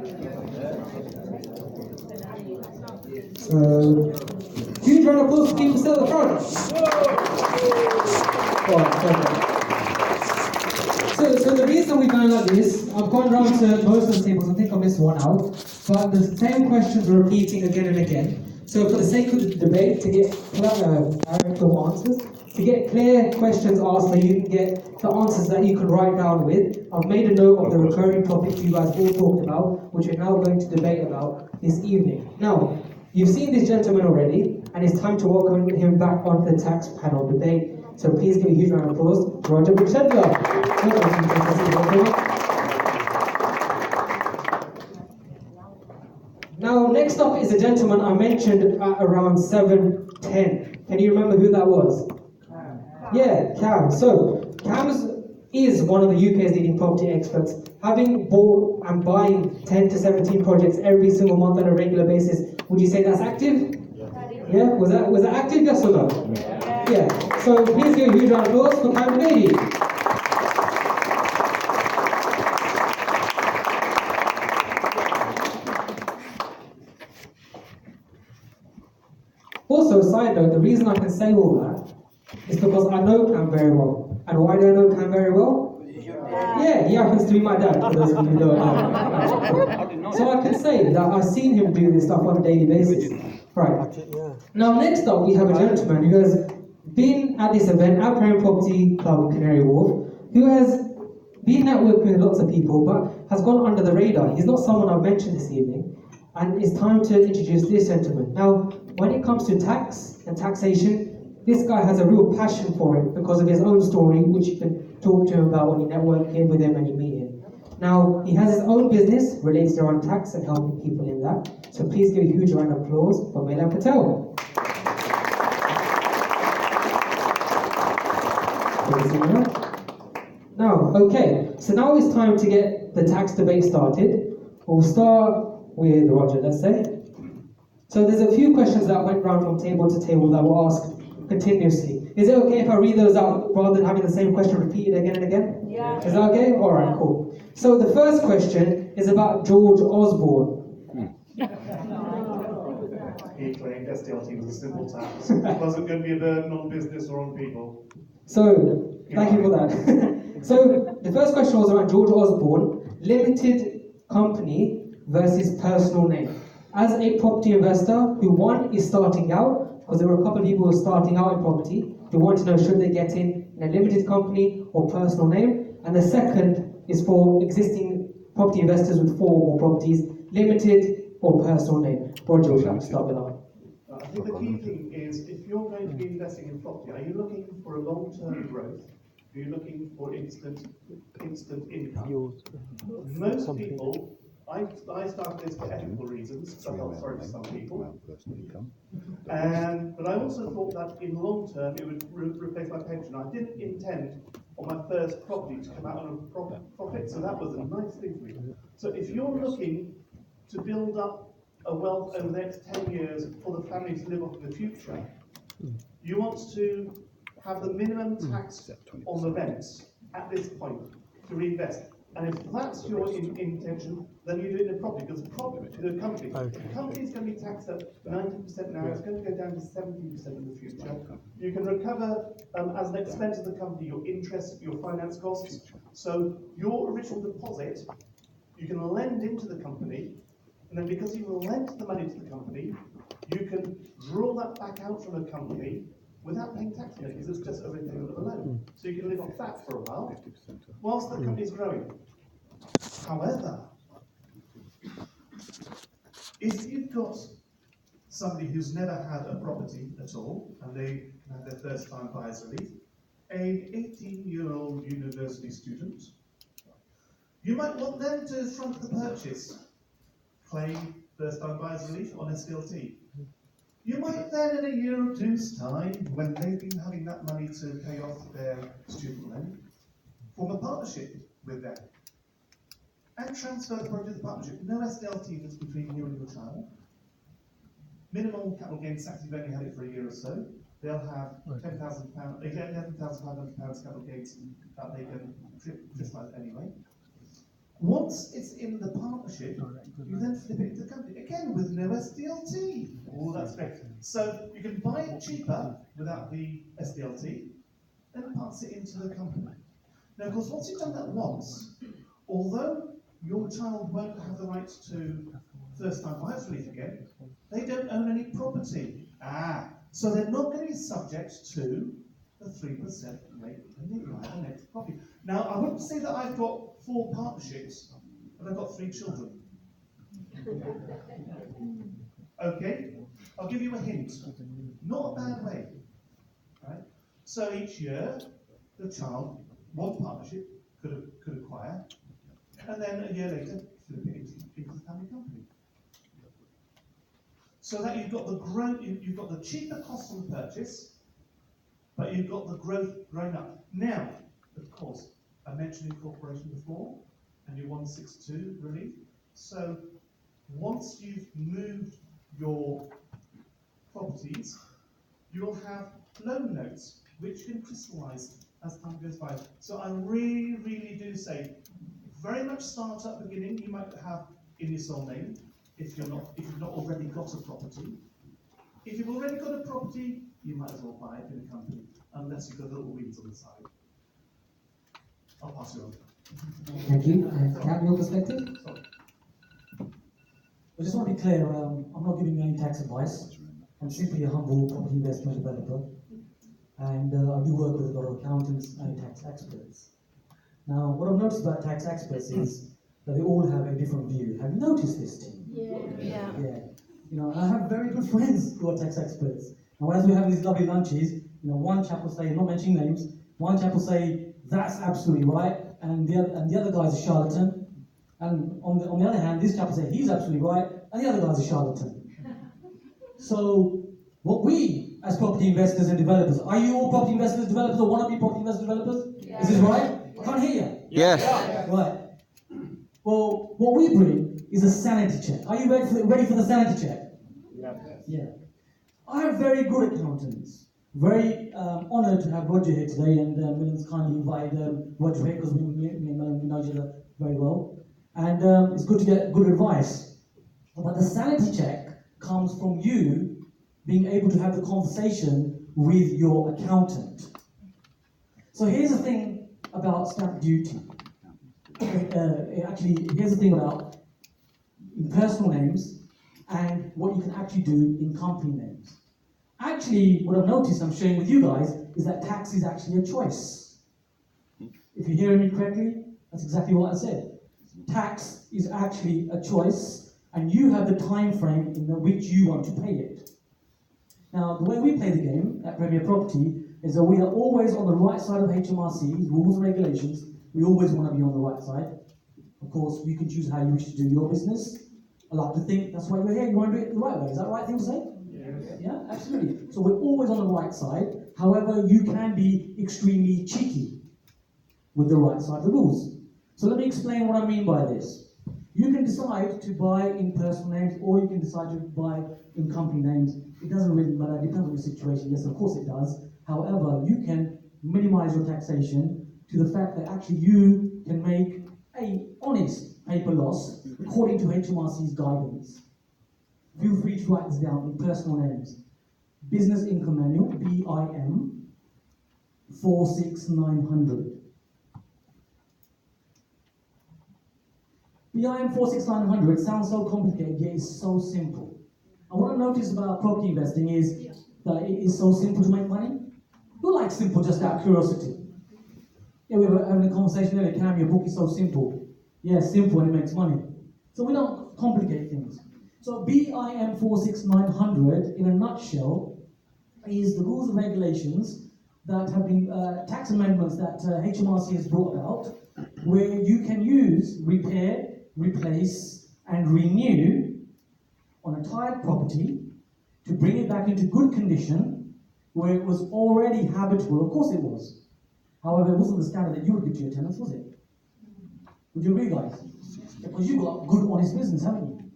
Huge round of applause for people still at the front. So the reason we're going like this, I've gone round to most of the tables, I think I missed one out, but the same questions are repeating again and again. So for the sake of the debate, to get clarifying answers, to get clear questions asked so you can get the answers that you can write down with, I've made a note of the recurring topics you guys all talked about, which we're now going to debate about this evening. Now, you've seen this gentleman already, and it's time to welcome him back onto the tax panel debate. So please give a huge round of applause to Roger Buchedler. Now, next up is a gentleman I mentioned at around 7:10. Can you remember who that was? Yeah, Cam. So, Cam is one of the UK's leading property experts, having bought and buying 10 to 17 projects every single month on a regular basis. Would you say that's active? Yeah? Was that active? Yes or no? Yeah. So please give a huge round of applause for Cam Beatty. Also, side note, the reason I can say all that is because I know Cam very well. And why do I know Cam very well? Yeah, he happens to be my dad, for those of you who don't know. So I can say that I've seen him do this stuff on a daily basis. Right. Now, next up, we have a gentleman who has been at this event at Prime Property Club in Canary Wharf, who has been networking with lots of people, but has gone under the radar. He's not someone I've mentioned this evening, and it's time to introduce this gentleman. Now, when it comes to tax and taxation, this guy has a real passion for it because of his own story, which you can talk to him about when you network with him and you meet him. Now, he has his own business related around tax and helping people in that. So please give a huge round of applause for Milan Patel. Now, okay, so now it's time to get the tax debate started. We'll start with Roger, let's say. So there's a few questions that went round from table to table that were asked continuously. Is it okay if I read those out rather than having the same question repeated again and again? Yeah. Is that okay? Alright, cool. So the first question is about George Osborne. He claimed SDLT was a simple tax. It wasn't going to be a burden on business or on people. So, thank you for that. So, the first question was about George Osborne, limited company versus personal name. As a property investor who, one, is starting out, because there were a couple of people who were starting out in property, who want to know should they get in a limited company or personal name. And the second is for existing property investors with 4 or more properties, limited or personal name. Roger, we'll start with that. I think the key thing is, if you're going to be investing in property, are you looking for a long-term growth? Are you looking for instant income? Most people, I started this for ethical reasons, because I felt sorry for some people. But I also thought that in the long term, it would replace my pension. I didn't intend on my first property to come out on a profit, so that was a nice thing for me. So if you're looking to build up a wealth over the next 10 years for the family to live off in the future, you want to have the minimum tax on the rents at this point to reinvest. And if that's your intention, then you do it in a property, because the company is going to be taxed at 90% now, it's going to go down to 17% in the future. You can recover as an expense of the company your interest, your finance costs. So your original deposit, you can lend into the company, and then because you lent the money to the company, you can draw that back out from the company without paying tax on it, because it's just a repayment of a loan. So you can live off that for a while, whilst the company is growing. However, if you've got somebody who's never had a property at all, and they have their first time buyer's relief, an 18-year-old university student, you might want them to front the purchase, claim first time buyer's relief on SDLT. You might then, in a year or two's time, when they've been having that money to pay off their student loan, form a partnership with them and transfer the project to the partnership. No SDLT that's between you and your child. Minimal capital gains tax if you've only had it for a year or so. They'll have £10,000, £11,500 capital gains that they can crystallize anyway. Once it's in the partnership, flip it into the company, again with no SDLT. Oh, that's great. So you can buy it cheaper without the SDLT, then pass it into the company. Now, of course, once you've done that once, although your child won't have the right to first-time buyer's relief again, they don't own any property. So they're not going to be subject to the 3% rate when they buy the next property. Now, I wouldn't say that I've got 4 partnerships, but I've got 3 children. Okay, I'll give you a hint. Not a bad way, right? So each year, the child, one partnership could acquire, and then a year later, flip it into the family company. So that you've got the growth, you've got the cheaper cost on the purchase, but you've got the growth growing up. Now, of course, I mentioned incorporation before, and your 162 relief. So once you've moved your properties, you'll have loan notes which can crystallise as time goes by. So I really, really do say, very much start at the beginning. You might have in your sole name if you've not already got a property. If you've already got a property, you might as well buy it in a company, unless you've got little weeds on the side. I'll pass you on. Thank you. Cam, your perspective? I just want to be clear, I'm not giving you any tax advice. I'm simply a humble property investment developer. And I do work with a lot of accountants and tax experts. Now, what I've noticed about tax experts is that they all have a different view. Have you noticed this, team? Yeah. You know, I have very good friends who are tax experts. Now, as we have these lovely lunches, you know, one chap will say, not mentioning names, one chap will say, that's absolutely right, and the other guy's a charlatan. And on the other hand, this chap will say, he's absolutely right, and the other guy's a charlatan. So, what we, as property investors and developers, are you all property investors and developers, or want to be property investors and developers? Yeah. Is this right? I can't hear you. Yes. Right. Well, what we bring is a sanity check. Are you ready for the sanity check? Yeah. I have very good accountants. Very honoured to have Roger here today, and Millen's kindly invited Roger here because me and Millen know each other very well. And it's good to get good advice. But the sanity check comes from you being able to have the conversation with your accountant. So here's the thing about stamp duty. Actually, here's the thing about personal names and what you can actually do in company names. Actually, what I've noticed, I'm sharing with you guys, is that tax is actually a choice. If you're hearing me correctly, that's exactly what I said. Tax is actually a choice, and you have the time frame in which you want to pay it. Now, the way we play the game at Premier Property is that we are always on the right side of HMRC's rules and regulations. We always want to be on the right side. Of course, you can choose how you wish to do your business. I like to think that's why we're here. You want to do it the right way. Is that the right thing to say? Yes. Yeah, absolutely. So we're always on the right side. However, you can be extremely cheeky with the right side of the rules. So let me explain what I mean by this. You can decide to buy in personal names, or you can decide to buy in company names. It doesn't really matter. It depends on the situation. Yes, of course it does. However, you can minimize your taxation to the fact that actually you can make an honest paper loss according to HMRC's guidance. Feel free to write this down in personal names. Business Income Manual, BIM 46900. BIM 46900 sounds so complicated, yet it's so simple. And what I noticed about property investing is that it is so simple to make money. Who likes simple just out of curiosity? Yeah, we were having a conversation earlier, Cam, your book is so simple. Yeah, simple and it makes money. So we don't complicate things. So BIM 46900, in a nutshell, is the rules and regulations that have been, tax amendments that HMRC has brought about, where you can use, repair, replace, and renew on a tired property to bring it back into good condition, where it was already habitable. Of course it was. However, it wasn't the standard that you would give to your tenants, was it? Would you agree, guys? Because you've got good, honest business, haven't you?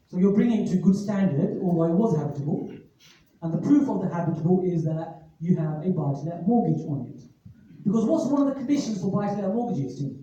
So you're bringing it to good standard, although it was habitable. And the proof of the habitable is that you have a buy-to-let mortgage on it. Because what's one of the conditions for buy-to-let mortgages, Tim?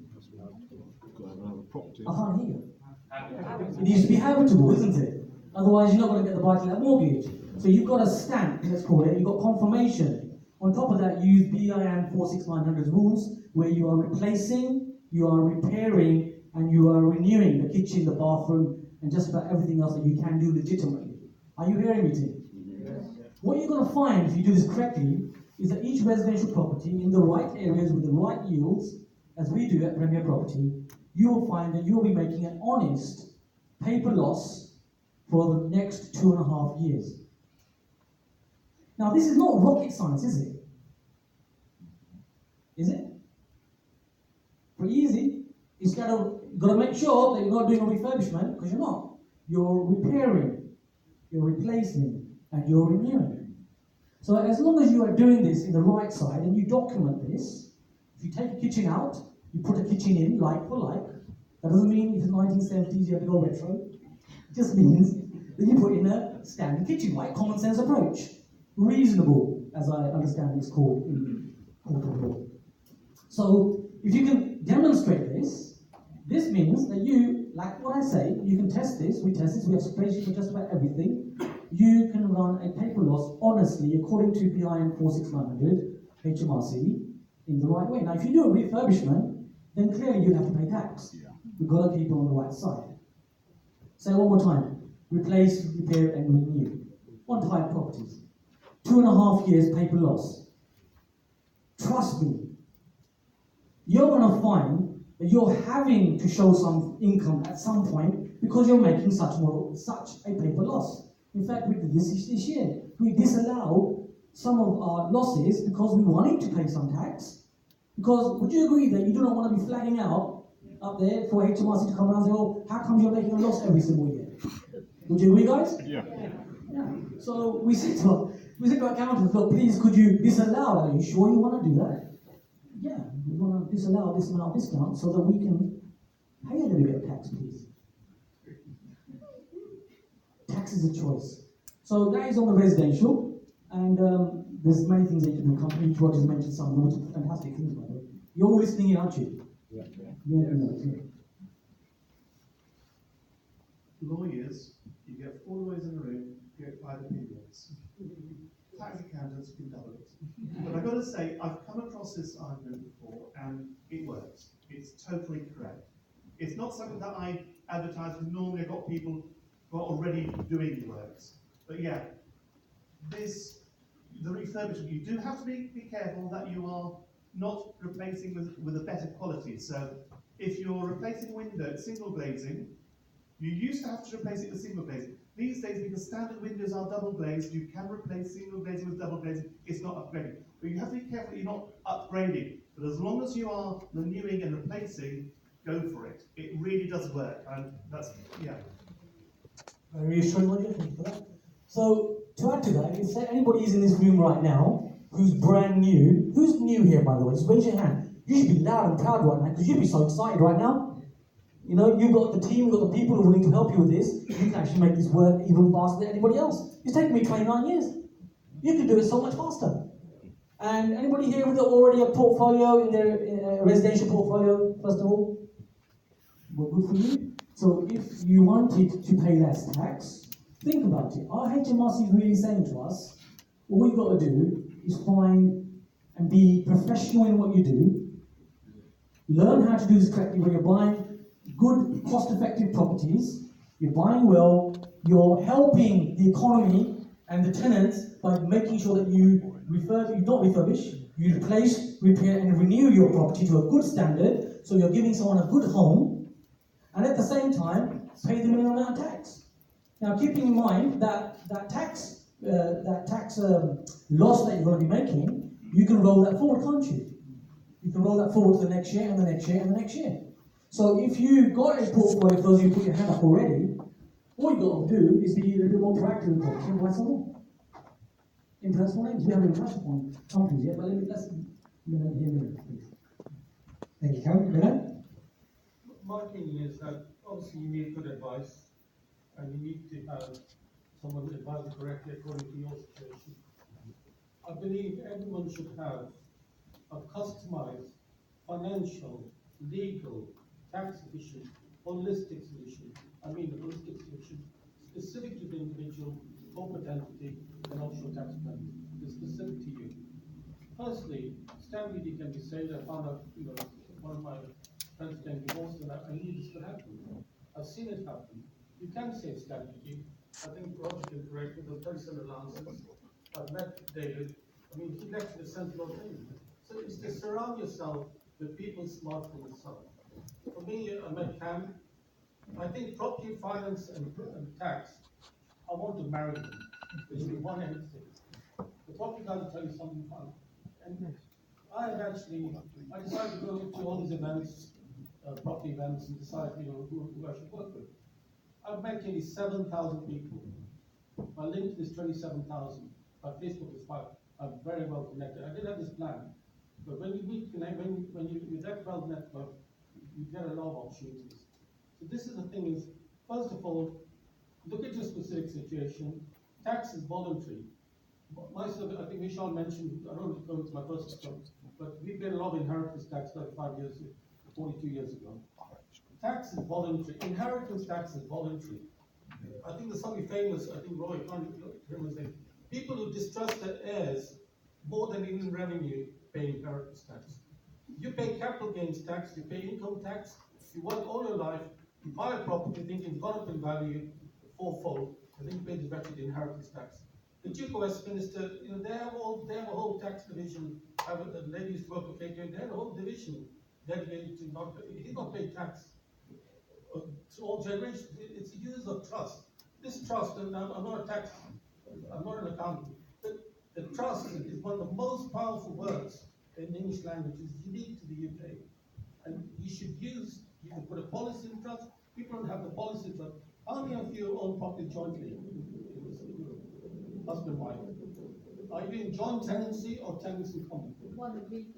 I can't hear you. It needs to be habitable, isn't it? Otherwise, you're not going to get the buy-to-let mortgage. So you've got a stamp, let's call it. You've got confirmation. On top of that, you use BIN 46900's rules, where you are replacing, you are repairing, and you are renewing the kitchen, the bathroom, and just about everything else that you can do legitimately. Are you hearing me, Tim? Yes. What you're going to find, if you do this correctly, is that each residential property in the right areas with the right yields, as we do at Premier Property, you will find that you will be making an honest paper loss for the next 2.5 years. Now, this is not rocket science, is it? Is it? Pretty easy. You've got to make sure that you're not doing a refurbishment, because you're not. You're repairing, you're replacing, and you're renewing. So as long as you are doing this in the right side and you document this, if you take a kitchen out, you put a kitchen in, like for like. That doesn't mean if it's 1970s you have to go retro. It just means that you put in a standard kitchen, right? Common sense approach. Reasonable, as I understand it's called in court of law. So if you can demonstrate this, this means that you, like what I say, you can test this, we test this, we have spreadsheets for just about everything. You can run a paper loss honestly according to BIN 46900 HMRC in the right way. Now if you do a refurbishment, then clearly you'd have to pay tax. You've got to keep it on the right side. Say one more time. Replace, repair, and renew. On type properties. 2.5 years paper loss. Trust me, you're going to find that you're having to show some income at some point because you're making such a paper loss. In fact, we did this year. We disallowed some of our losses because we wanted to pay some tax. Because would you agree that you do not want to be flagging out up there for HMRC to come around and say, oh, how come you're making a loss every single year? Would you agree, guys? Yeah. So we said to our accountants, look, please could you disallow that? Are you sure you want to do that? Yeah, we want to disallow this amount of discount so that we can pay a little bit of tax, please. Tax is a choice. So that is on the residential, and there's many things that you can do. Company Roger's mentioned some of them, fantastic things, by the way. You're all listening in, aren't you? Yeah. Lawyers, you get 4 lawyers in a room, you get 5 opinions. Tax accountants, you can double it. But I've got to say, I've come across this argument before, and it works. It's totally correct. It's not something that I advertise, because normally I've got people who are already doing the works. But yeah, the refurbishment, you do have to be careful that you are not replacing with a better quality. So if you're replacing window, single glazing, you used to have to replace it with single glazing. These days, because standard windows are double glazed, you can replace single glazing with double glazing. It's not upgrading. But you have to be careful you're not upgrading. But as long as you are renewing and replacing, go for it. It really does work. And that's, yeah. Very reassuring, Roger. Thank you for that. So, to add to that, if anybody is in this room right now who's brand new, who's new here, by the way, just raise your hand. You should be loud and proud right now because you'd be so excited right now. You know, you've got the team, you've got the people who are willing to help you with this. You can actually make this work even faster than anybody else. It's taken me 29 years. You can do it so much faster. And anybody here with already a portfolio in their residential portfolio, first of all? Well, good for you. So if you wanted to pay less tax, think about it. Our HMRC is really saying to us, all you've got to do is find and be professional in what you do. Learn how to do this correctly when you're buying good, cost-effective properties. You're buying well. You're helping the economy and the tenants by making sure that you don't refurbish, you replace, repair, and renew your property to a good standard, so you're giving someone a good home, and at the same time, pay the minimum amount of tax. Now, keeping in mind that tax loss that you're going to be making, you can roll that forward, can't you? You can roll that forward to the next year, and the next year, and the next year. So if you've got a portfolio, those of you put your hand up already, all you've got to do is be a little bit more proactive in property and buy some more. In personal names, we haven't even touched upon companies yet, but let's hear me, please. Thank you, Cam. Milan? My opinion is that obviously you need good advice, and you need to have someone that advises correctly according to your situation. I believe everyone should have a customized, financial, legal, tax efficient holistic solution. I mean a holistic solution specific to the individual, corporate entity, and offshore tax planning. It's specific to you. Firstly, stamp duty can be saved. I found out, one of my friends getting divorced, and I knew this could happen. I've seen it happen. You can save stamp duty. I think Roger can correct me, the 37 allowances. I've met David. I mean, he left the central thing. So it's to surround yourself with people smart for yourself. For me, I met Cam. I think property, finance, and tax, I want to marry them. There should be one entity. The property guy will tell you something fun. And I decided to go to all these events, property events, and decide, who I should work with. I've met nearly 7,000 people. My LinkedIn is 27,000. My Facebook is 5. I'm very well connected. I didn't have this plan, but when you meet, when you're that well networked, you get a lot of opportunities. So this is the thing is, first of all, look at your specific situation. Tax is voluntary. I think Vishal mentioned, I don't want to go into my personal stuff, but we paid a lot of inheritance tax 42 years ago. Tax is voluntary. Inheritance tax is voluntary. I think there's somebody famous, I think Roy, I can't remember his name. People who distrust their heirs more than in revenue pay inheritance tax. You pay capital gains tax, you pay income tax, you work all your life, you buy a property thinking it's gone up in value fourfold, and then you pay the wretched inheritance tax. The Duke of Westminster, they have a whole tax division. The ladies work for KK, they have a whole division dedicated to he's not paying tax. To all generations, it's a use of trust. This trust, and I'm not an accountant, but the trust is one of the most powerful words in the English language. It's unique to the UK. And you can put a policy in trust. People don't have the policy in trust. How many of you own property jointly? Husband, wife. Are you in joint tenancy or tenants in common? One of each.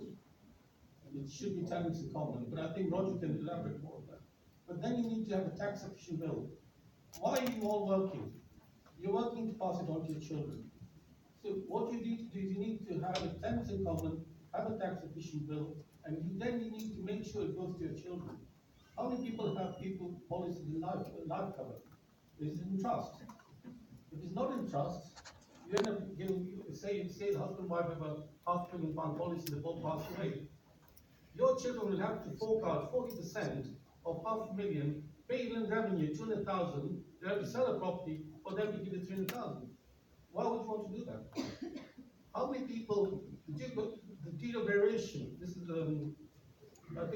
It should be tenants in common, but I think Roger can elaborate more on that. But then you need to have a tax efficient bill. Why are you all working? You're working to pass it on to your children. So what you need to do is you need to have a tenants in common, have a tax efficient bill, and then you need to make sure it goes to your children. How many people have policies in life cover? Is it in trust? If it's not in trust, you end up giving, say the husband and wife have a £500,000 policy, they both pass away. Your children will have to fork out 40% of £500,000, pay in revenue 200,000, they have to sell a property, or them to give you 300,000. Why would you want to do that? How many people, the deed of variation, this is the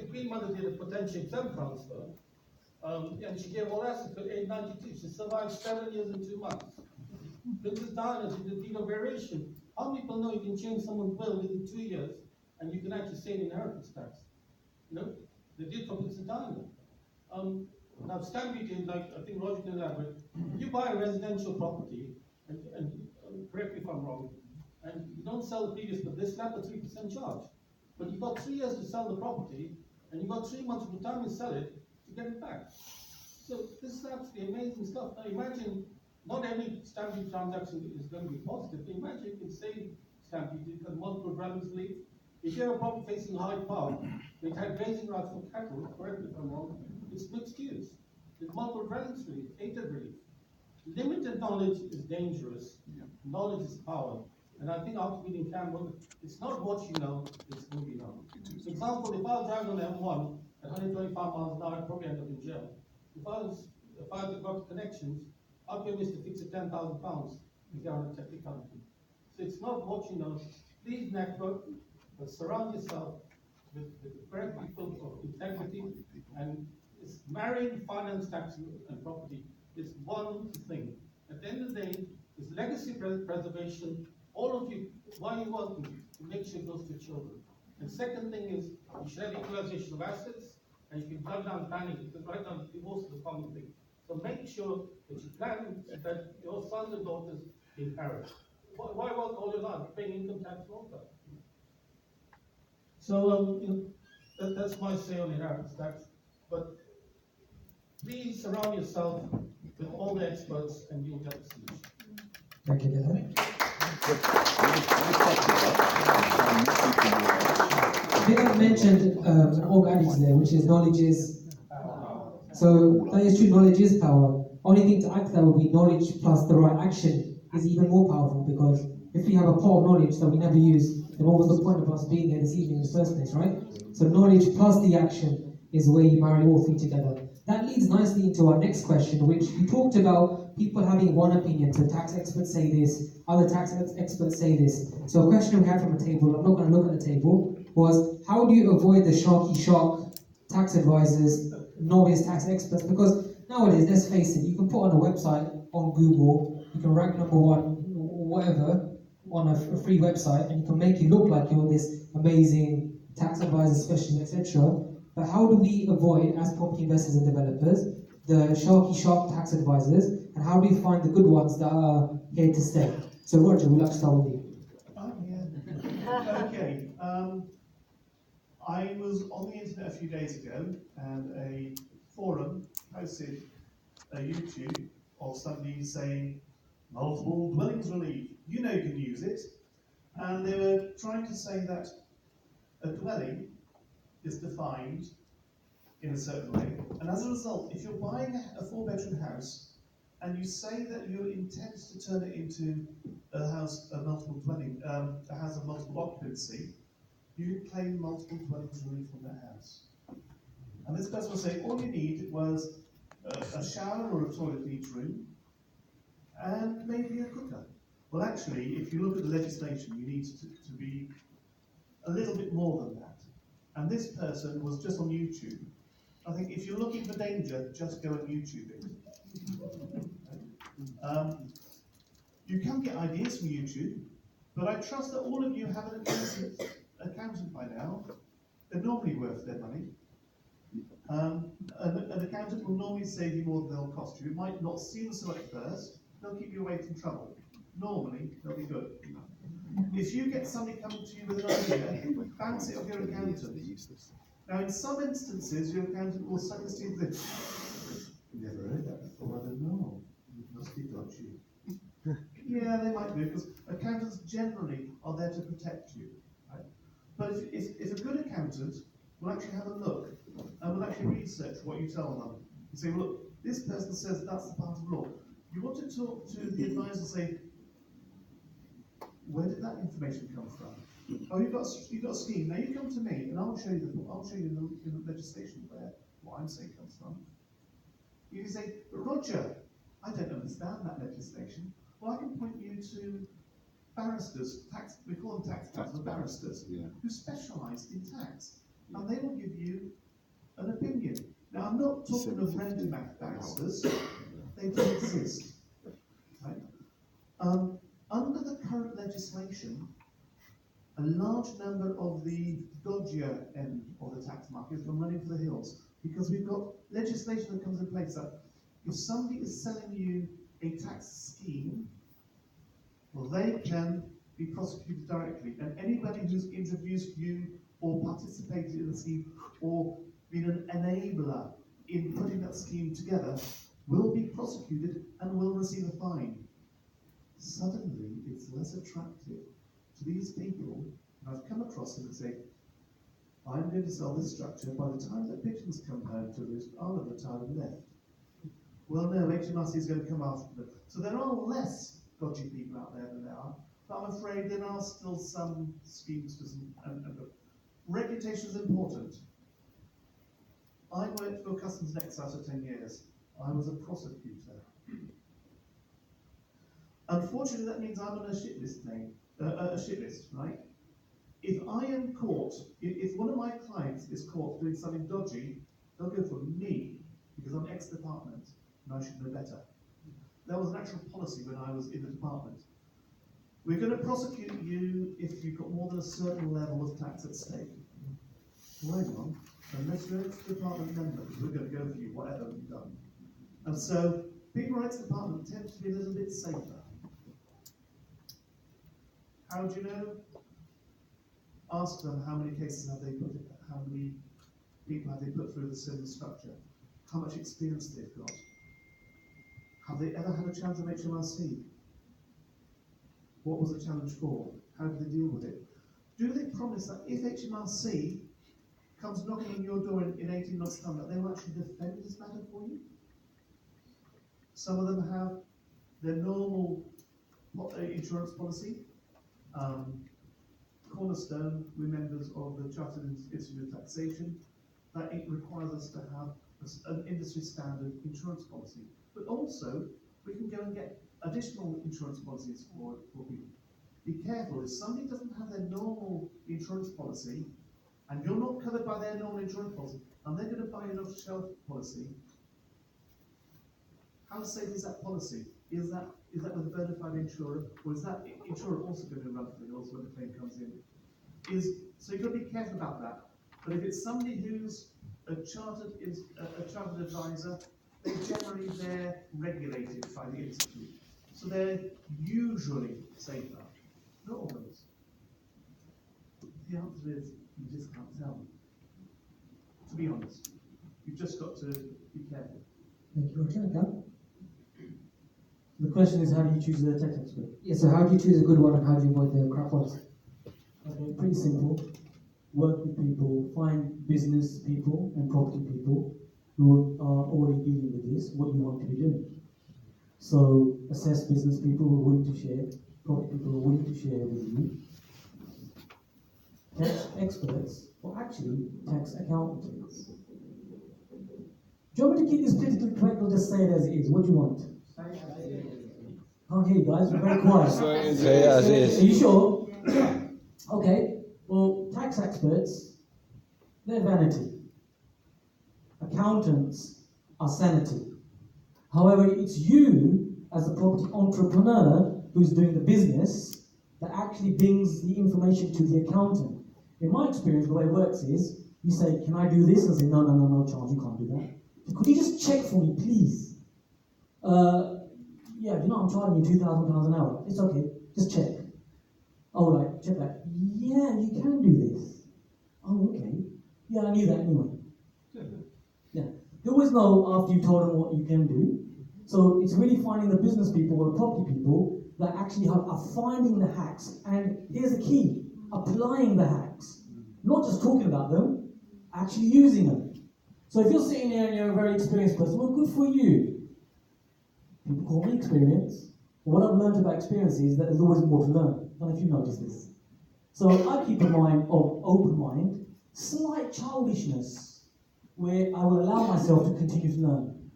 Queen Mother did a potential exempt transfer, and she gave all assets to 892. She survived 7 years and 2 months. Princess Diana did the deed of variation. How many people know you can change someone's will within 2 years, and you can actually save inheritance tax? They did for Princess Diana. Now, stamp duty, like I think Roger can elaborate. You buy a residential property, and correct me if I'm wrong, and you don't sell the previous, but they slap a 3% charge. But you've got 3 years to sell the property, and you've got 3 months from the time you sell it to get it back. So this is absolutely amazing stuff. Now imagine, not every stamp duty transaction is going to be positive. But imagine you can save stamp duty because multiple dwellings relief. If you have a property facing Hyde Park, it had grazing rights for cattle, correct me if I'm wrong, it's mixed use. There's multiple dwellings relief, gated relief. Limited knowledge is dangerous. Knowledge is power. And I think after meeting Campbell, it's not what you know, it's who you know. For example, if I was driving on M1 at 125 miles an hour, I'd probably end up in jail. If I had got connections, I'd be able to fix it £10,000 to get on a technicality. So it's not what you know. Please network, but surround yourself with the correct people of integrity, and it's marrying finance, tax, and property is one thing. At the end of the day, it's legacy preservation. All of you, why are you working? To make sure it goes to your children. And second thing is, you should have equalization of assets, and you can cut down planning, because right now divorce is a common thing. So make sure that you plan that your sons and daughters inherit. Why work all your life? Paying income tax and all that. So that's my say on inheritance tax. But please surround yourself with all the experts, and you'll get the solution. Thank you, Dylan. Dylan mentioned an old adage there, which is knowledge is. So that is true, knowledge is power. Only thing to add to that would be knowledge plus the right action is even more powerful, because if we have a pot of knowledge that we never use, then what was the point of us being here this evening in the first place, right? So knowledge plus the action is where you marry all three together. That leads nicely into our next question, which you talked about people having one opinion. So tax experts say this, other tax experts say this. So a question we had from the table, I'm not going to look at the table, was how do you avoid the sharky shark tax advisors, novice tax experts? Because nowadays, let's face it, you can put on a website on Google, you can rank number one, whatever, on a free website, and you can make it look like you're this amazing tax advisor, specialist, etc. But how do we avoid, as property investors and developers, the sharky shark tax advisors, and how do we find the good ones that are here to stay? So Roger, we'd like to start with you. Okay. I was on the internet a few days ago, and a forum posted a YouTube of somebody saying multiple dwellings relief. You know you can use it, and they were trying to say that a dwelling is defined in a certain way, and as a result, if you're buying a 4-bedroom house and you say that you intend to turn it into a house of multiple dwelling, a house of multiple occupancy, you can claim multiple dwellings relief from that house. And this person was saying all you need was a shower or a toilet in each room, and maybe a cooker. Well, actually, if you look at the legislation, you need to be a little bit more than that. And this person was just on YouTube. I think if you're looking for danger, just go and YouTube it. You can get ideas from YouTube, but I trust that all of you have an accountant by now. They're normally worth their money. An accountant will normally save you more than they'll cost you. It might not seem so at first. They'll keep you away from trouble. Normally, they'll be good. If you get somebody coming to you with an idea, bounce it off your accountant. Now, in some instances, your accountant will suddenly see this. Never heard that before. I don't know. It must be dodgy. Yeah, they might do, because accountants generally are there to protect you. Right? But if a good accountant will actually have a look and will actually research what you tell them, and say, well, look, this person says that's the part of law. You want to talk to the advisor and say, where did that information come from? Oh, you've got a scheme. Now you come to me, and I'll show you in the legislation where what I'm saying comes from. You can say, but Roger, I don't understand that legislation. Well, I can point you to barristers, we call them tax advisors, barristers, who specialise in tax, and they will give you an opinion. Now, I'm not talking of rent barristers; they don't exist. Right? Under the current legislation, a large number of the dodgier end of the tax market has gone running for the hills, because we've got legislation that comes in place that if somebody is selling you a tax scheme, well, they can be prosecuted directly, and anybody who's introduced you or participated in the scheme or been an enabler in putting that scheme together will be prosecuted and will receive a fine. Suddenly, it's less attractive to these people, and I've come across them and say, I'm going to sell this structure. By the time the pigeons come home to roost, I'll have retired and left. Well, no, HMRC is going to come after them. So there are less dodgy people out there than there are, but I'm afraid there are still some schemesters and reputation is important. I worked for Customs and Excise for 10 years. I was a prosecutor. Unfortunately, that means I'm on a shit list right? If I am caught, if one of my clients is caught doing something dodgy, they'll go for me, because I'm ex-department, and I should know better. That was an actual policy when I was in the department. We're going to prosecute you if you've got more than a certain level of tax at stake. Well, hang on, unless you're ex-department member, we're going to go for you, whatever you've done. And so, people ex-department tend to be a little bit safer. How do you know? Ask them how many cases have they how many people have they put through the similar structure? How much experience they've got? Have they ever had a challenge from HMRC? What was the challenge for? How did they deal with it? Do they promise that if HMRC comes knocking on your door in 18 months' time, that they will actually defend this matter for you. Some of them have their normal insurance policy. Cornerstone, we're members of the Chartered Institute of Taxation, that it requires us to have an industry standard insurance policy. But also, we can go and get additional insurance policies for people. Be careful, if somebody doesn't have their normal insurance policy, and you're not covered by their normal insurance policy, and they're going to buy an off-the-shelf policy, how safe is that policy? Is that with a bona fide insurer, or is that insurer also going to run for the hills when the claim comes in? So you've got to be careful about that. But if it's somebody who's a chartered advisor, they're regulated by the institute. So they're usually safer. Not always. The answer is you just can't tell. To be honest, you've just got to be careful. Thank you, Roger. Okay. The question is, how do you choose the tax expert? Yeah, so how do you choose a good one and how do you avoid the crap ones? Okay, pretty simple. Work with people, find business people and property people who are already dealing with this, what you want to be doing. So assess business people who are willing to share, property people who are willing to share with you. Tax experts, or actually tax accountants. Do you want me to keep this politically correct or just say it as it is? What do you want? Can't hear you guys, you're very quiet. Say it as it is. Are you sure? Okay, well, tax experts, they're vanity. Accountants are sanity. However, it's you, as a property entrepreneur, who's doing the business, that actually brings the information to the accountant. In my experience, the way it works is, you say, can I do this? I say, no, Charles, you can't do that. Could you just check for me, please? Yeah, I'm charging you £2,000 an hour. It's okay, just check. All right, check that. Yeah, you can do this. Oh, okay. Yeah, I knew that anyway. Yeah. You always know after you've told them what you can do. So it's really finding the business people or the property people that actually are finding the hacks. And here's the key, applying the hacks. Not just talking about them, actually using them. So if you're sitting there and you're a very experienced person, well, good for you. People call me experienced. But what I've learned about experience is that there's always more to learn. I don't know if you noticed this. So I keep a mind of open mind, slight childishness, where I will allow myself to continue to learn.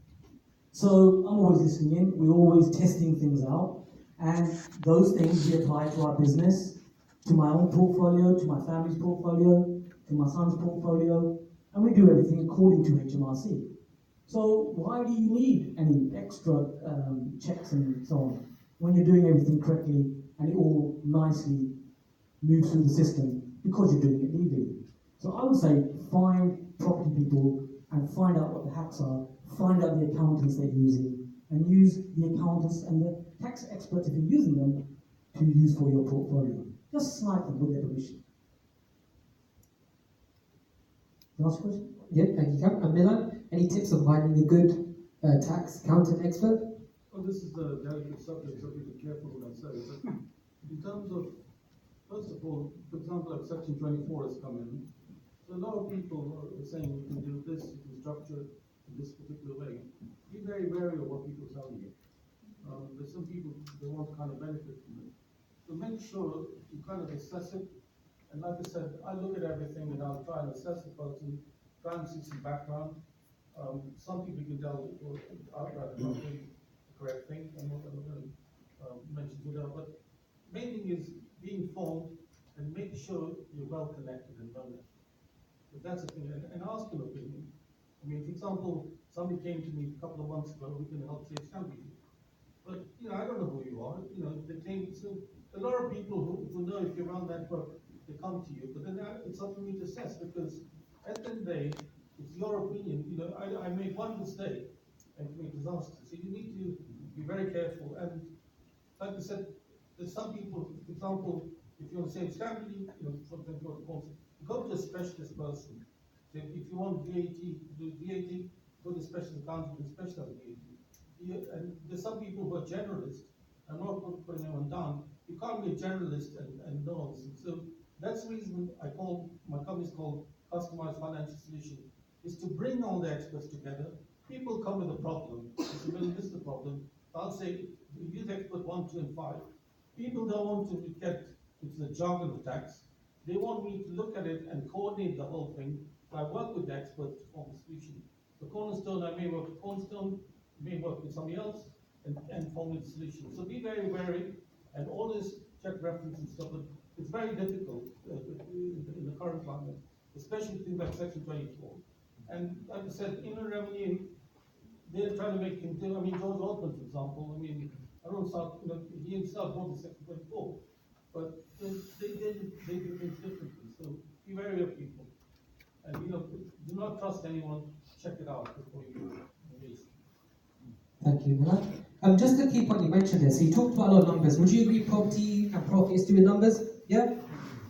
So I'm always listening in, we're always testing things out, and those things we apply to our business, to my own portfolio, to my family's portfolio, to my son's portfolio, and we do everything according to HMRC. So why do you need any extra checks and so on when you're doing everything correctly and it all nicely moves through the system because you're doing it legally? So I would say find property people and find out what the hacks are, find out the accountants they're using, and use the accountants and the tax experts, if you're using them, to use for your portfolio. Just snipe them with their permission. Last question? Yeah, thank you, Cap. And Milan, any tips on finding a good tax accountant expert? Well, this is a delicate subject, so be careful what I say. But in terms of, first of all, for example, like Section 24 has come in. So a lot of people are saying you can do this, you can structure it in this particular way. Be very wary of what people tell you. There's some people they want to kind of benefit from it. So make sure you kind of assess it. And like I said, I look at everything and I'll try and assess the person, try and see some background. Some people can tell outright not doing the correct thing. I'm not going to mention who they are, but main thing is be informed and make sure you're well connected and know that. But that's the thing, and ask an opinion. I mean, for example, somebody came to me a couple of months ago, we can help change company. But, I don't know who you are. They came, so a lot of people who know if you're around that network, they come to you. But then it's up to me to assess, because at the end of the day, it's your opinion. I made one mistake and it made disaster. So you need to be very careful. And like I said, there's some people, for example, if you're on the same family, for example, you go to a specialist person. So if you want VAT, do VAT, go to a specialist accountant, do specialist VAT. And there's some people who are generalists. I'm not putting anyone down. You can't be a generalist and know all this. So that's the reason my company's called customized financial solution is to bring all the experts together. People come with a problem. They say, well, this is the problem. I'll say, use expert 1, 2, and 5. People don't want to get into the jargon of tax. They want me to look at it and coordinate the whole thing. So I work with the expert to form the solution. The cornerstone, I may work with cornerstone, may work with somebody else, and form the solution. So be very wary, and always check reference and stuff. But it's very difficult in the current climate, especially things like Section 24. And like I said, Inland Revenue, they're trying to make things. I mean, George Osborne, for example. I mean, I don't start. He himself wrote the Section 24, but they do things differently. So be wary of people, and do not trust anyone. Check it out before you release. Thank you, Mullah. Just a key point you mentioned there. So you talked about a lot of numbers. Would you agree property and profit is to do with numbers? Yeah?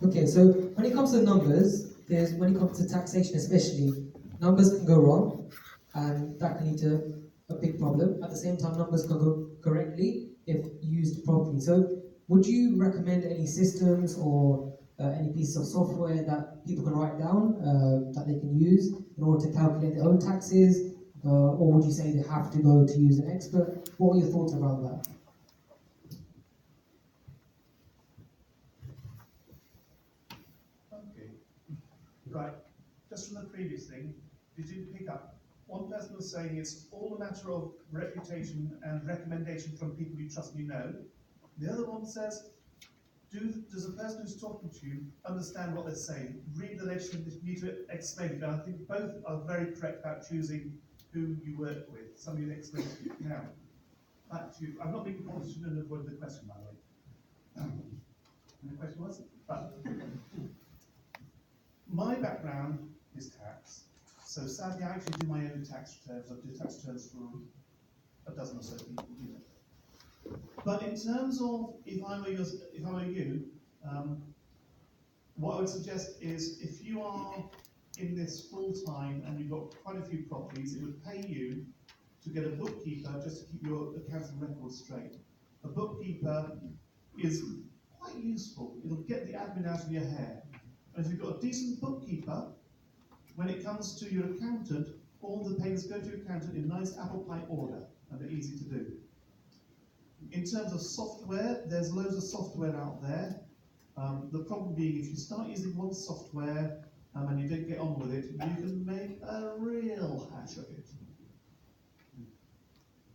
Okay, so when it comes to numbers, when it comes to taxation especially, numbers can go wrong, and that can lead to a big problem. At the same time, numbers can go correctly if used properly. So would you recommend any systems or any pieces of software that people can write down that they can use in order to calculate their own taxes? Or would you say they have to go to use an expert? What are your thoughts around that? Okay. Right. Just from the previous thing, did you pick up? One person was saying it's all a matter of reputation and recommendation from people you trust and you know. The other one says, does the person who's talking to you understand what they're saying? Read the legislation, you need to explain it. And I think both are very correct about choosing who you work with. Somebody that explains to you. Now, back to you. I'm not being politician and avoid the question, by the way. And the question was? But my background is tax. So sadly, I actually do my own tax returns. I do tax returns for a dozen or so people. But in terms of if I were you, what I would suggest is if you are in this full time and you've got quite a few properties, it would pay you to get a bookkeeper just to keep your accounts and records straight. A bookkeeper is quite useful. It'll get the admin out of your hair. And if you've got a decent bookkeeper, when it comes to your accountant, all the payments go to your accountant in nice apple pie order, and they're easy to do. In terms of software, there's loads of software out there. The problem being, if you start using one software and you don't get on with it, you can make a real hash of it.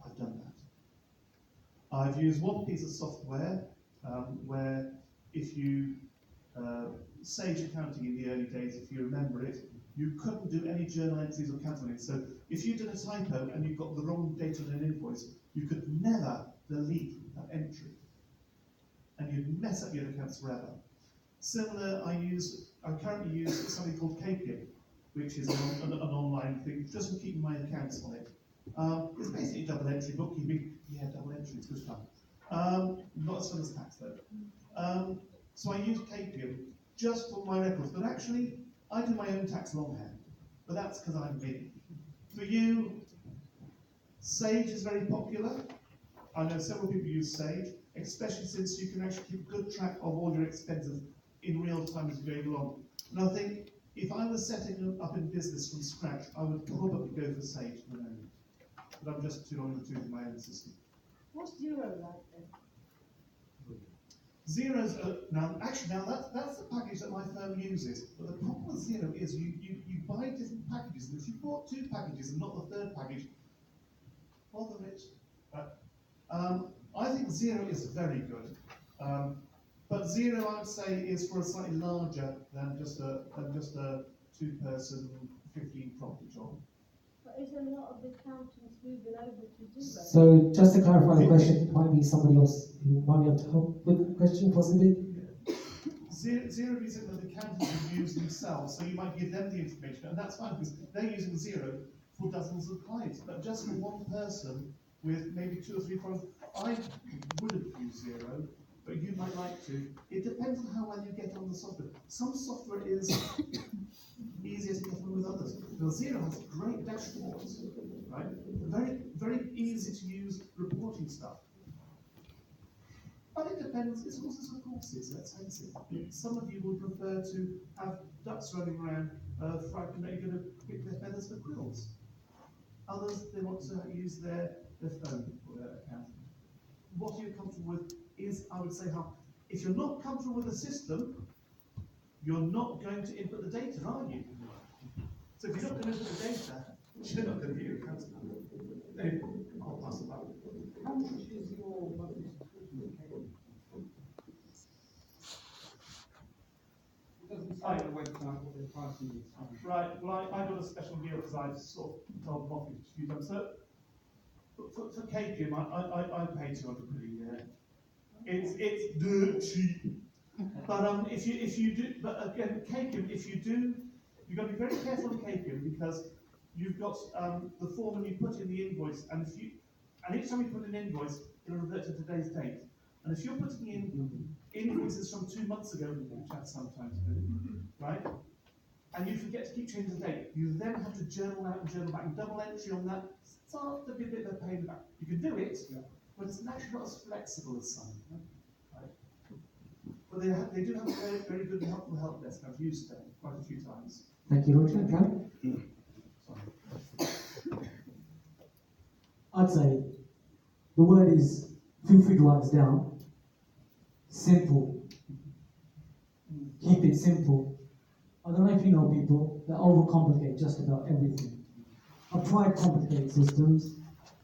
I've done that. I've used one piece of software where if you Sage Accounting in the early days, if you remember it, you couldn't do any journal entries or cancelling. So if you did a typo and you got the wrong date on an invoice, you could never delete that entry, and you'd mess up your accounts forever. Similar, I currently use something called Capian, which is an online thing, just for keeping my accounts on it. It's basically double entry bookkeeping. Yeah, double entry, it's good fun. Not as fun as tax though. So I use Capian just for my records, but actually, I do my own tax longhand, but that's because I'm me. For you, Sage is very popular. I know several people use Sage, especially since you can actually keep good track of all your expenses in real time as you're going along. And I think if I was setting up in business from scratch, I would probably go for Sage for the moment. But I'm just too long in the tooth in my own system. What's Xero like then? Xero's now that's the package that my firm uses. But the problem with Xero is you buy different packages, and if you bought 2 packages and not the 3rd package, bother it. I think Xero is very good, but Xero I would say is for a slightly larger than just a 2-person 15 property job. But is a lot of accountants moving over to do that? So just to clarify the question, it might be somebody else who might be able to help with the question, possibly. Xero is something that accountants would use themselves, so you might give them the information, and that's fine because they're using Xero for dozens of clients. But just for one person with maybe 2 or 3 products, I wouldn't use Xero, but you might like to. It depends on how well you get on the software. Some software is easier to get on with others. Now, Xero has great dashboards, right? Very, very easy to use reporting stuff. But it depends, it's also some courses, let's face it. Some of you would prefer to have ducks running around, frightened that you're going to pick their feathers for quills. Others, they want to use their phone for their account. What you're comfortable with is, I would say, if you're not comfortable with the system, you're not going to input the data, are you? So if you're not going to input the data, you're not going to get your account. Anyway, I'll pass it back. How much is your monthly subscription payment? It doesn't say on the website what the pricing is. Right, well, I got a special deal because I've sort of told them off a few times. So, for KPIM, I pay 200 quid a year. It's dirt cheap. But if you do, but again, KPIM, if you do, you've got to be very careful with KPIM because you've got the form and you put in the invoice, and each time you put in an invoice, it'll revert to today's date. And if you're putting in invoices from 2 months ago, which I sometimes do, right? And you forget to keep changing the date, you then have to journal out and journal back, and double entry on that starts to be a bit of a pain back. You can do it, but it's actually not as flexible as some. Right? But they do have a very, very good and helpful help desk. I've used them quite a few times. Thank you, Roger. Cam? Sorry. I'd say the word is, feel free to write this down, simple. Keep it simple. I don't know if you know people that overcomplicate just about everything. I've tried complicated systems,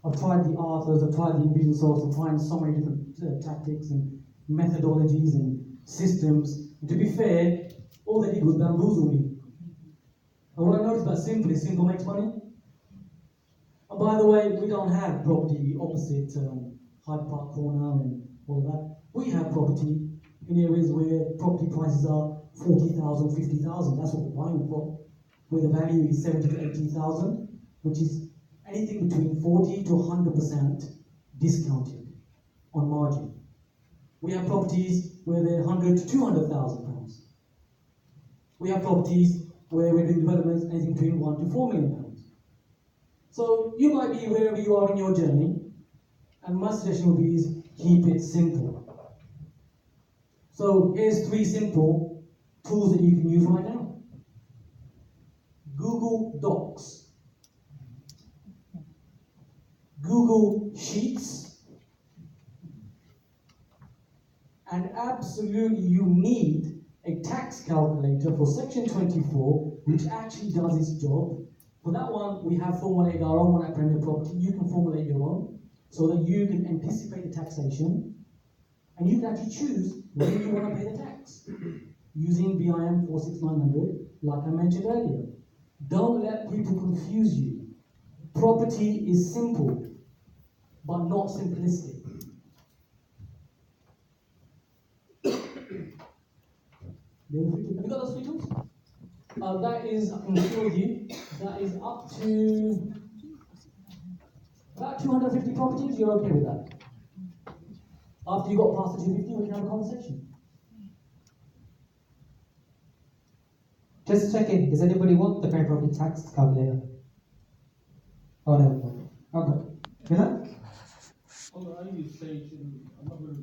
I've tried the Arthurs, I've tried the Infusionsoft, I've tried so many different tactics and methodologies and systems. And to be fair, all they did was bamboozle me. And what I noticed about simple is simple makes money. And by the way, we don't have property opposite Hyde Park Corner and all that. We have property in areas where property prices are 40,000, 50,000. That's what we're buying for. Where the value is 70 to 80,000, which is anything between 40 to 100% discounted on margin. We have properties where they're 100 to 200,000 pounds. We have properties where we're doing developments anything between 1 to 4 million pounds. So you might be wherever you are in your journey, and my suggestion would be is keep it simple. So here's 3 simple tools that you can use right now. Google Docs, Google Sheets, and absolutely you need a tax calculator for Section 24, which actually does its job. For that one, we have formulated our own one at Premier Property. You can formulate your own so that you can anticipate the taxation and you can actually choose when you want to pay the tax using BIM 46900, like I mentioned earlier. Don't let people confuse you. Property is simple, but not simplistic. Have you got those 3 tools? That is, I can assure you, that is up to about 250 properties. You're okay with that? After you got past the 250, we can have a conversation. Just checking, does anybody want the Premier Property tax calculator? Oh, no. Okay. Miller? Well, I use Sage, and I'm not going to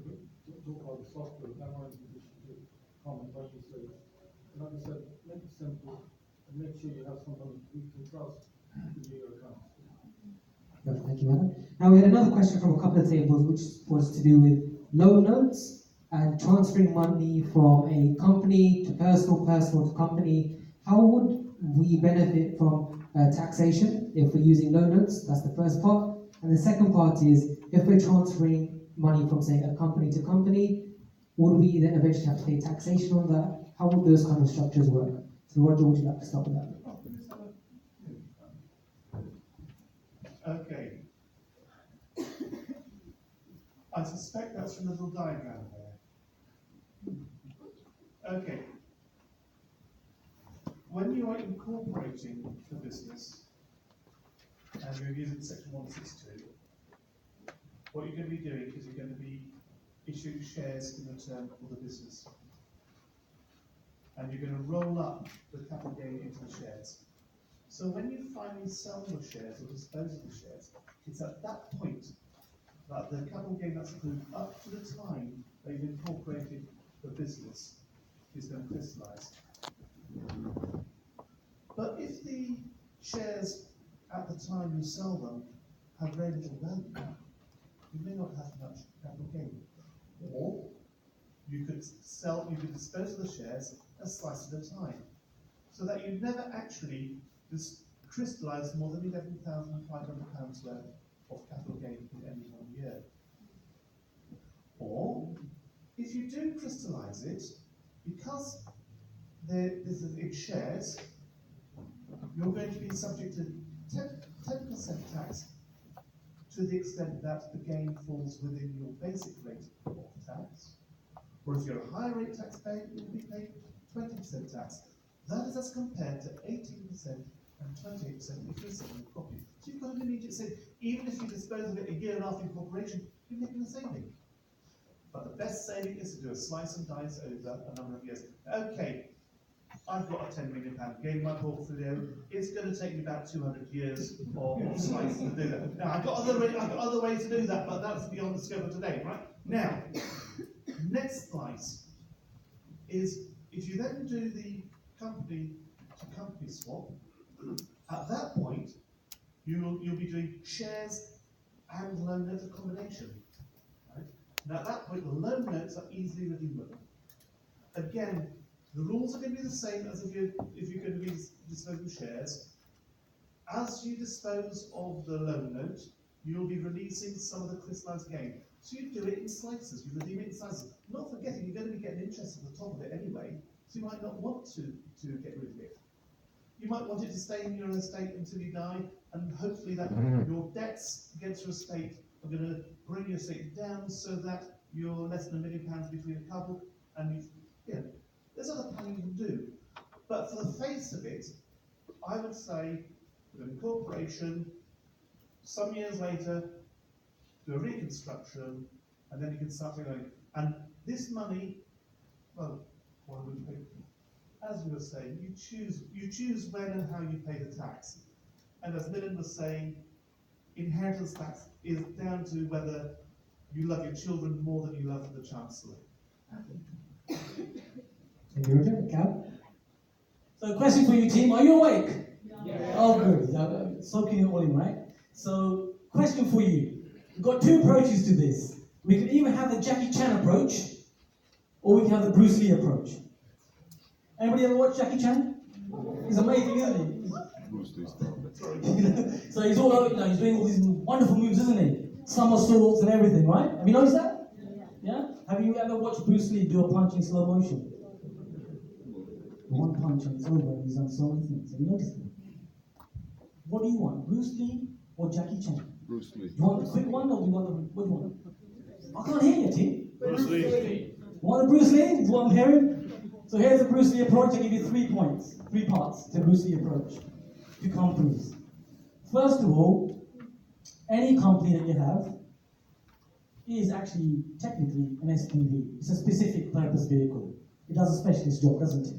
talk about the software, that might be to comment. I use Sage. Like I said, make it simple, and make sure you have someone you can trust to do your accounts. Perfect, thank you, Madam. Now, we had another question from a couple of tables, which was to do with loan notes and transferring money from a company to personal, personal to company. How would we benefit from taxation if we're using loan notes? That's the first part. And the second part is, if we're transferring money from, say, a company to company, would we then eventually have to pay taxation on that? How would those kind of structures work? So Roger, would you like to start with that? Okay. I suspect that's from the little diagram there. Okay. When you are incorporating the business, and you're using Section 162, what you're going to be doing is you're going to be issuing shares in return for the business. And you're going to roll up the capital gain into the shares. So when you finally sell your shares or dispose of the shares, it's at that point that the capital gain that's accrued up to the time they've incorporated the business is going to crystallise. But if the shares at the time you sell them have very little value, you may not have much capital gain. Or you could dispose of the shares a slice at a time, so that you never actually crystallise more than £11,500 worth of capital gain in any one year. Or, if you do crystallise it, because this is in shares, you're going to be subject to 10% tax to the extent that the gain falls within your basic rate of tax. Or if you're a higher rate taxpayer, you'll be paid 20% tax. That is as compared to 18% and 28% if you're selling the property. So you've got an immediate saving. Even if you dispose of it a year after incorporation, you're making a saving. But the best saving is to do a slice and dice over a number of years. Okay, I've got a £10 million gain in my portfolio. It's going to take me about 200 years of slices to do that. Now, I've got other ways to do that, but that's beyond the scope of today, right? Now, next slice is if you then do the company to company swap, at that point, you'll be doing shares and loan note combination. Right? Now, at that point, the loan notes are easily redeemable. Again, the rules are going to be the same as if you're going to be disposing shares. As you dispose of the loan note, you'll be releasing some of the crystallised gain. So you do it in slices, you redeem it in slices. Not forgetting you're going to be getting interest at the top of it anyway, so you might not want to get rid of it. You might want it to stay in your estate until you die, and hopefully that your debts against your estate are going to bring your estate down so that you're less than £1 million between a couple, and there's other planning you can do. But for the face of it, I would say with an incorporation, some years later, do a reconstruction, and then you can start going. And this money, well, why would you pay? As we were saying, you choose when and how you pay the tax. And as Millen was saying, inheritance tax is down to whether you love your children more than you love the Chancellor. Can you repeat it, Cal? So, question for you, team. Are you awake? Yeah. Oh, good. Soaking it all in, right? So, question for you. We've got two approaches to this. We can either have the Jackie Chan approach, or we can have the Bruce Lee approach. Anybody ever watch Jackie Chan? He's amazing, isn't he? Bruce Lee style. So he's all over, he's doing all these wonderful moves, isn't he? Somersaults and everything, right? Have you noticed that? Yeah? Have you ever watched Bruce Lee do a punch in slow motion? One punch and it's over, and he's done so many things. Have you noticed that? What do you want, Bruce Lee or Jackie Chan? Bruce Lee. Do you want the quick one or do you want the, what do you want? I can't hear you, team. Bruce Lee. You want the Bruce Lee? Is what I'm hearing? So here's the Bruce Lee approach. I give you 3 points, 3 parts to Bruce Lee approach to companies. First of all, any company that you have is actually technically an SPV. It's a specific purpose vehicle. It does a specialist job, doesn't it?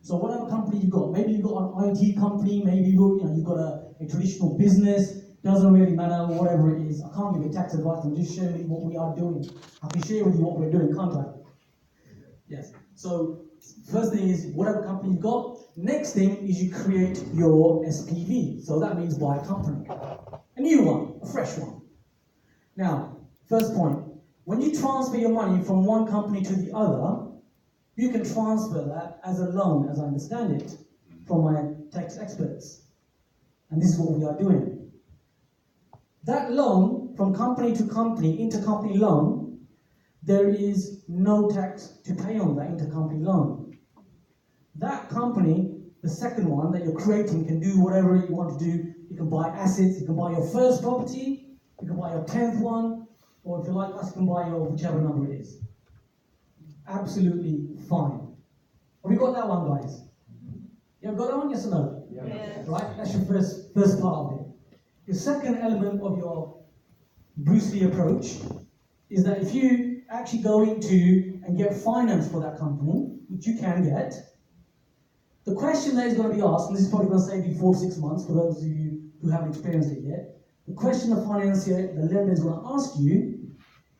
So whatever company you've got, maybe you've got an IT company, maybe you've got a traditional business, doesn't really matter, whatever it is. I can't give you tax advice, I'm just showing you what we are doing. I can share with you what we're doing, can't I? Yes. So first thing is whatever company you've got. Next thing is you create your SPV. So that means buy a company. A new one, a fresh one. Now, first point, when you transfer your money from one company to the other, you can transfer that as a loan, as I understand it, from my tax experts. And this is what we are doing. That loan, from company to company, intercompany loan, there is no tax to pay on that intercompany loan. That company, the second one that you're creating, can do whatever you want to do. You can buy assets, you can buy your first property, you can buy your 10th one, or if you like us, you can buy your whichever number it is. Absolutely fine. Have you got that one, guys? You have got that one, yes or no? Yes. Right, that's your first part of it. The second element of your Bruce Lee approach is that if you actually go into and get finance for that company, which you can get, the question that is going to be asked, and this is probably going to save you 4 to 6 months for those of you who haven't experienced it yet, The question the financier, the lender is going to ask you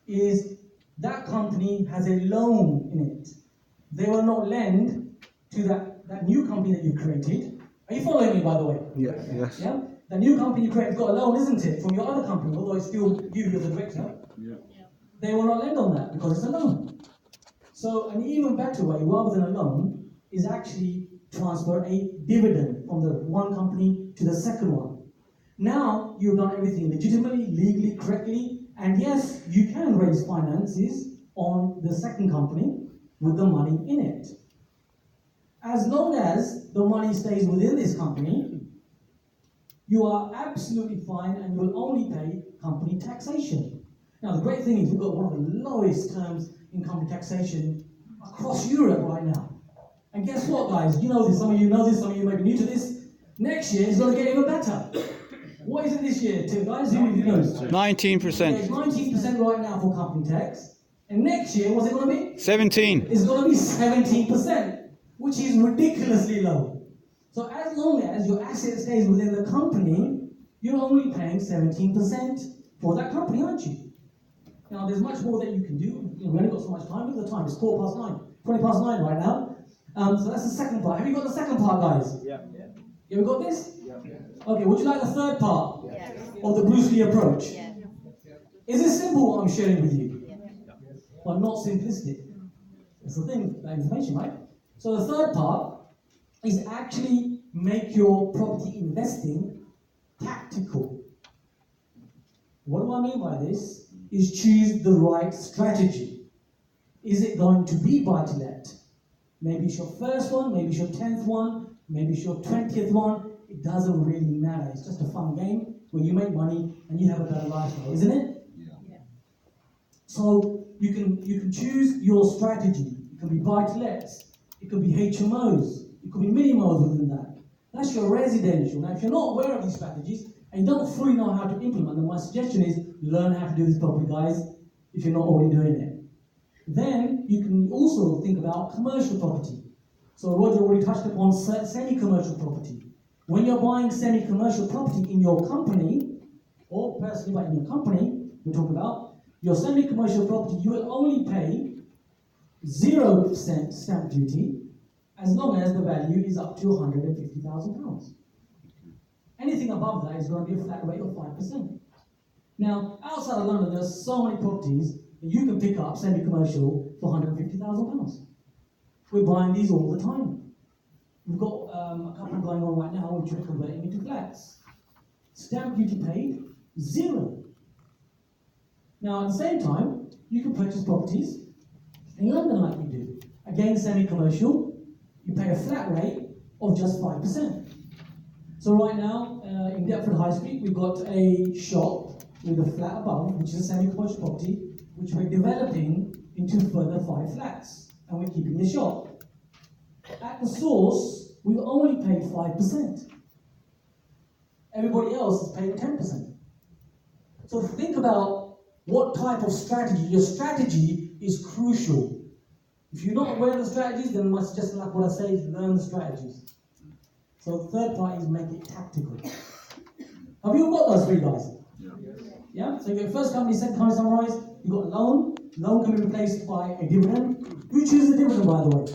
is that company has a loan in it. They will not lend to that new company that you created. Are you following me, by the way? Yes. Yeah? The new company you created got a loan, isn't it, from your other company, although it's still you as a director. Yeah. They will not lend on that because it's a loan. So an even better way, rather than a loan, is actually transfer a dividend from the one company to the second one. Now you've done everything legitimately, legally, correctly, and yes, you can raise finances on the second company with the money in it. As long as the money stays within this company, you are absolutely fine and you will only pay company taxation. Now the great thing is we've got one of the lowest terms in company taxation across Europe right now. And guess what, guys? You know this, some of you know this, some of you may be new to this. Next year it's going to get even better. What is it this year, Tim, guys? Who knows? 19%. It's 19% right now for company tax. And next year, what's it going to be? 17. It's going to be 17%, which is ridiculously low. So as long as your asset stays within the company, you're only paying 17% for that company, aren't you? Now, there's much more that you can do. We've only got so much time. Look at the time. It's 20 past 9 right now. So that's the second part. Have you got the second part, guys? Yeah. You ever got this? Yeah. Okay, would you like the third part of the Bruce Lee approach? Yeah. Is it simple what I'm sharing with you? Yeah. But not simplistic. That's the thing, that information, right? So the third part is actually make your property investing tactical. What do I mean by this? Is choose the right strategy. Is it going to be buy-to-let? Maybe it's your first one, maybe it's your 10th one, maybe it's your 20th one. It doesn't really matter. It's just a fun game where you make money and you have a better lifestyle, isn't it? Yeah. So you can choose your strategy. It can be buy-to-lets, it could be HMOs, it could be mini-mos within that. That's your residential. Now, if you're not aware of these strategies and you don't fully know how to implement them, my suggestion is learn how to do this properly, guys, if you're not already doing it. Then you can also think about commercial property. So Roger already touched upon semi-commercial property. When you're buying semi-commercial property in your company, or personally but in your company, we're talking about, your semi-commercial property, you will only pay 0% stamp duty as long as the value is up to £150,000. Anything above that is going to be a flat rate of 5%. Now, outside of London, there's so many properties that you can pick up semi-commercial for £150,000. We're buying these all the time. We've got a couple going on right now which we're converting into flats. Stamp duty paid, 0. Now, at the same time, you can purchase properties in London like we do. Again, semi-commercial, you pay a flat rate of just 5%. So right now, in Deptford High Street, we've got a shop with a flat above, which is a semi-commercial property, which we're developing into further 5 flats, and we're keeping the shop. At the source, we've only paid 5%. Everybody else is paying 10%. So think about what type of strategy. Your strategy is crucial. If you're not aware of the strategies, then I suggest, like what I say, is learn the strategies. So the third part is make it tactical. Have you all got those 3 guys? Yeah? So your first company, second company summarized, you've got a loan. Loan can be replaced by a dividend. Who chooses the dividend, by the way?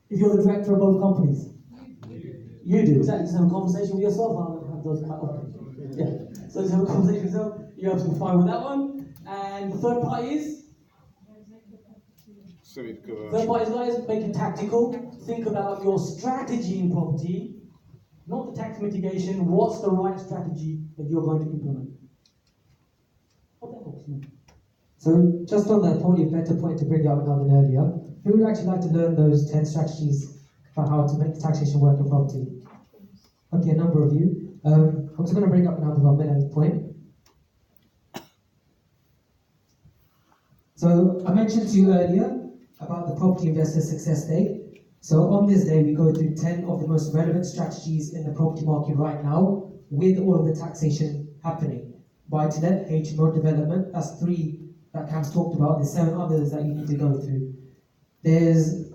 If you're the director of both companies. You do. Exactly. Just have a conversation with yourself. I have those quite often. Yeah. So just have a conversation with yourself. You're absolutely fine with that one. And the third part is? Third part is, guys, make it tactical. Think about your strategy in property, not the tax mitigation. What's the right strategy that you're going to implement? Hope that helps you. So just on that, probably a better point to bring up now than earlier. Who would actually like to learn those 10 strategies for how to make the taxation work in property? Okay, a number of you. I'm just going to bring up now with our minute point. So I mentioned to you earlier about the Property Investor Success Day. So on this day, we go through 10 of the most relevant strategies in the property market right now with all of the taxation happening. Buy-to-let, HMO development, that's 3 that Cam's talked about. There's 7 others that you need to go through. There's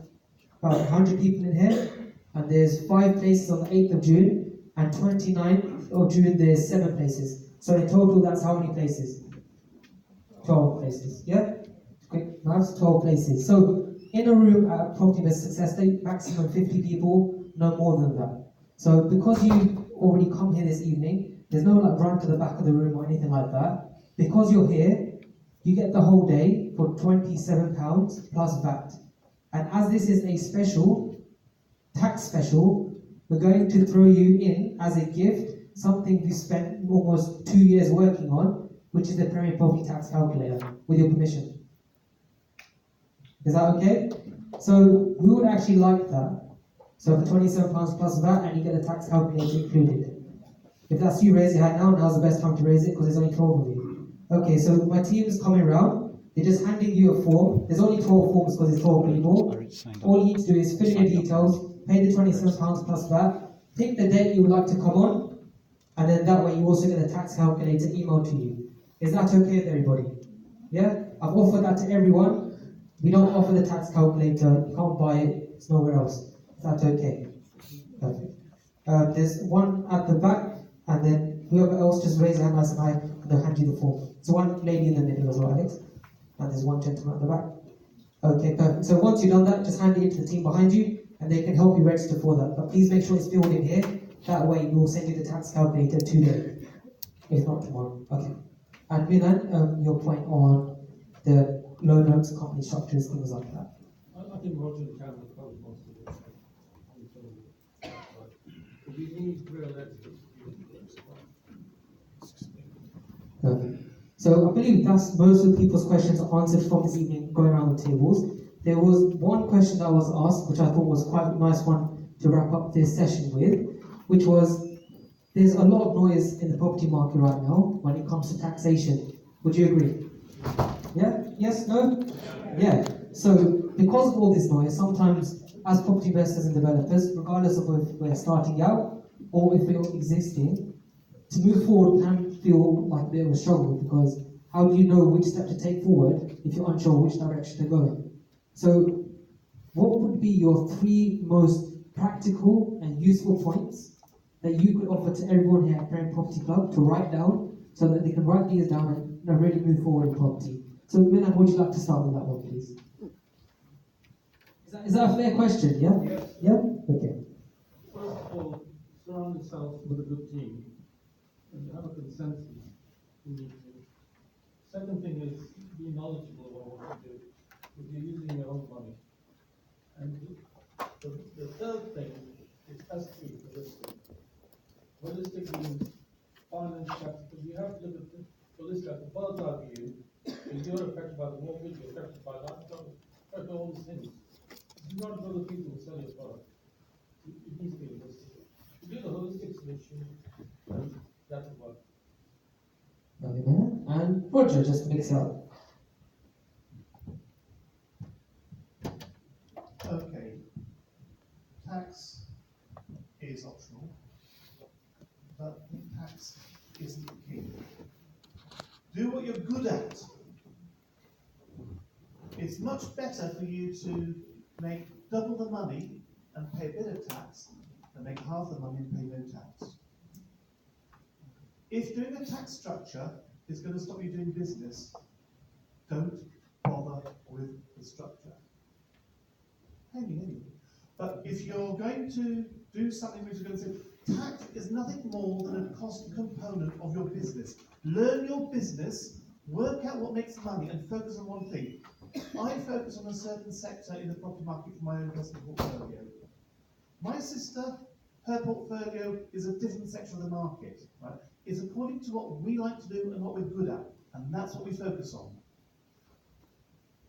about 100 people in here, and there's 5 places on the 8th of June, and 29th of June there's 7 places. So in total, that's how many places? 12 places, yeah? Quick maths, 12 places. So in a room at Property Invest Success Day, maximum 50 people, no more than that. So because you've already come here this evening, there's no like run to the back of the room or anything like that. Because you're here, you get the whole day for £27 plus VAT. And as this is a special, tax special, we're going to throw you in as a gift something we spent almost 2 years working on, which is the Premier Property Tax Calculator, with your permission. Is that okay? So we would actually like that. So for £27 plus VAT, and you get the tax calculator included. If that's you, raise your hand now. Now's the best time to raise it because there's only 12 of you. Okay, so my team is coming around. They're just handing you a form. There's only 12 forms because it's 12 people. All you need to do is fill in your details, pay the £27 plus VAT, pick the date you would like to come on, and then that way you also get the tax calculator emailed to you. Is that okay with everybody? Yeah? I've offered that to everyone. We don't offer the tax calculator. You can't buy it. It's nowhere else. Is that okay? Perfect. There's one at the back, and then whoever else just raise their hand nice and high, and they'll hand you the form. So one lady in the middle as well, Alex. And there's one gentleman at the back. Okay, perfect. So once you've done that, just hand it in to the team behind you, and they can help you register for that. But please make sure it's filled in here. That way we'll send you the tax calculator today, if not tomorrow. Okay. And Milan, your point on the loan notes, company structures, things like that. I think Roger and Cameron covered most of it. But we need real experts. Perfect. So I believe that's most of the people's questions answered from this evening going around the tables. There was one question that was asked, which I thought was quite a nice one to wrap up this session with, which was, there's a lot of noise in the property market right now when it comes to taxation. Would you agree? Yeah? Yes? No? Yeah. So because of all this noise, sometimes as property investors and developers, regardless of if we're starting out or if we're existing, to move forward can feel like a bit of a struggle, because how do you know which step to take forward if you're unsure which direction to go in? So what would be your 3 most practical and useful points that you could offer to everyone here at Premier Property Club to write down, so that they can write these down and really move forward in property? So Milan, would you like to start with that one, please? Is that a fair question, yeah? Yes. Yeah? Okay. First of all, surround yourself with a good team and have a consensus. You need to. Second thing is be knowledgeable about what you do, because you're using your own money. And the third thing is S3, holistic. Holistic means finance, because you have to look at the holistic, at the bird's eye view. If you're affected by the mortgage, you're affected by that, you're affected by all these things. You not other people who sell your product. It needs to be holistic. You do the holistic solution, and that will work. Okay, Milan. And Roger, just mix it up. Okay. Tax is optional, but tax isn't the key. Do what you're good at. It's much better for you to make double the money and pay a bit of tax than make half the money and pay no tax. If doing a tax structure is going to stop you doing business, don't bother with the structure. Pay me anyway. But if you're going to do something which is going to say, tax is nothing more than a cost component of your business. Learn your business, work out what makes money, and focus on one thing. I focus on a certain sector in the property market for my own investment portfolio. My sister, her portfolio is a different section of the market, right? It's according to what we like to do and what we're good at, and that's what we focus on.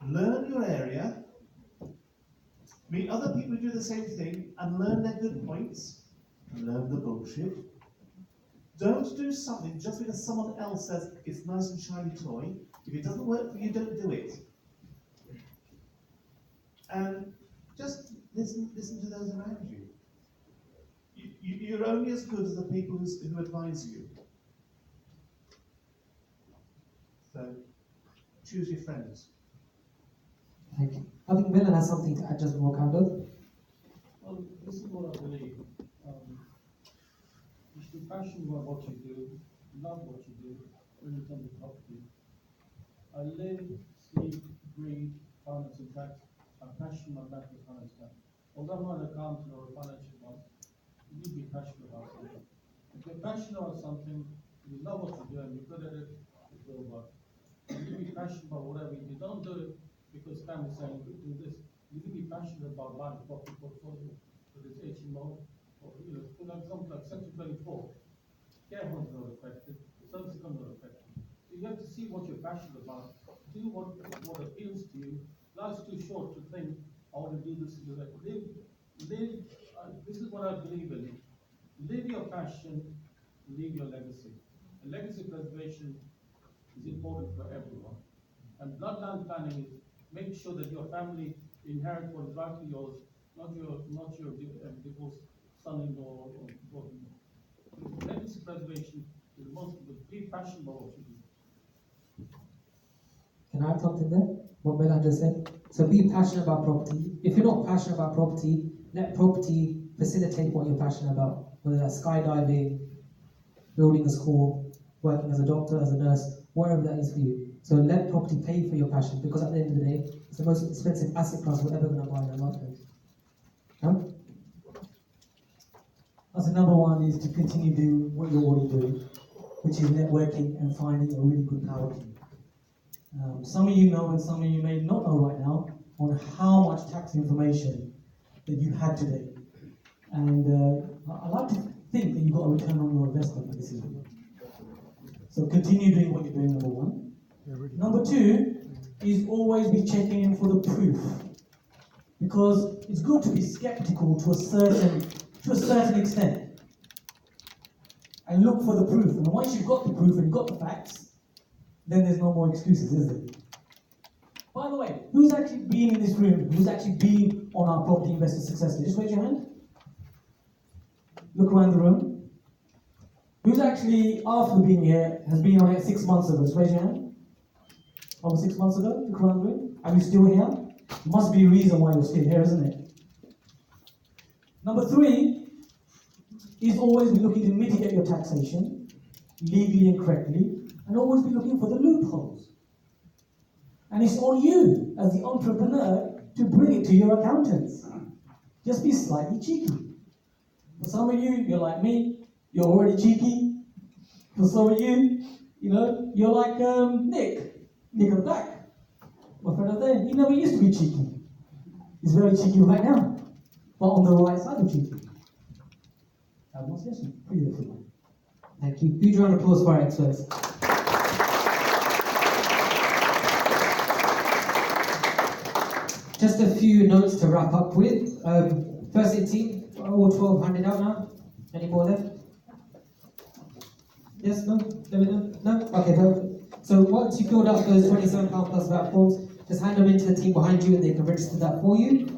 Learn your area, meet other people who do the same thing, and learn their good points, and learn the bullshit. Don't do something just because someone else says it's a nice and shiny toy. If it doesn't work for you, don't do it. And just listen to those around you. You're only as good as the people who advise you. So choose your friends. Thank you. I think Milan has something to add just before kind of. Well, this is what I believe. You should be passionate about what you do. love what you do in terms of property. I live, sleep, breathe finance and tax. I'm passionate about the finance tax. Although I'm not an accountant or a financial one, you need to be passionate about something. If you're passionate about something, you love what you do and you're good at it, it will work. You need to be passionate about whatever you do. Don't do it because family's saying do this. You need to be passionate about buying a property portfolio, whether it's HMO or, for example, like Section 24. Care homes are not affected, the service income not affected. So you have to see what you're passionate about. Do what appeals to you. Life's too short to think, I want to do this and do that. Live, this is what I believe in. Live your passion, leave your legacy. And legacy preservation is important for everyone. And bloodline planning is make sure that your family inherit what is rightly yours, not your divorced son-in-law or daughter-in-law. Legacy preservation is the most be passionate about what you do. Can I add something there? What Milan just said. So be passionate about property. If you're not passionate about property, let property facilitate what you're passionate about. Whether that's skydiving, building a school, working as a doctor, as a nurse, whatever that is for you. So let property pay for your passion, because at the end of the day, it's the most expensive asset class we're ever going to buy in our lifetime. No? I think number one is to continue doing what you're already doing, which is networking and finding a really good power team. Some of you know and some of you may not know right now on how much tax information that you had today. And I like to think that you got a return on your investment for this evening. So continue doing what you're doing, number one. Number two is always be checking in for the proof. Because it's good to be skeptical to a certain extent. And look for the proof. And once you've got the proof and you've got the facts, then there's no more excuses, is there? By the way, who's actually been in this room? Who's actually been on our Property Investor Success Day? Just raise your hand. Look around the room. Who's actually, after being here, has been on it 6 months ago? Just raise your hand. Over 6 months ago? Look around the room. Are you still here? There must be a reason why you're still here, isn't it? Number three is always be looking to mitigate your taxation legally and correctly, and always be looking for the loopholes. And it's on you as the entrepreneur to bring it to your accountants. Just be slightly cheeky. For some of you, you're like me, you're already cheeky. For some of you, you're like Nick at the back. My friend over there, he never used to be cheeky. He's very cheeky right now, but on the right side of cheeky. Have one session. Pretty different. Thank you. Huge round of applause for our experts. Just a few notes to wrap up with. First aid team, all 12 handed out now. Any more left? Yes, no? No? Okay, perfect. So once you filled out those £27 plus VAT forms, just hand them into the team behind you and they can register that for you.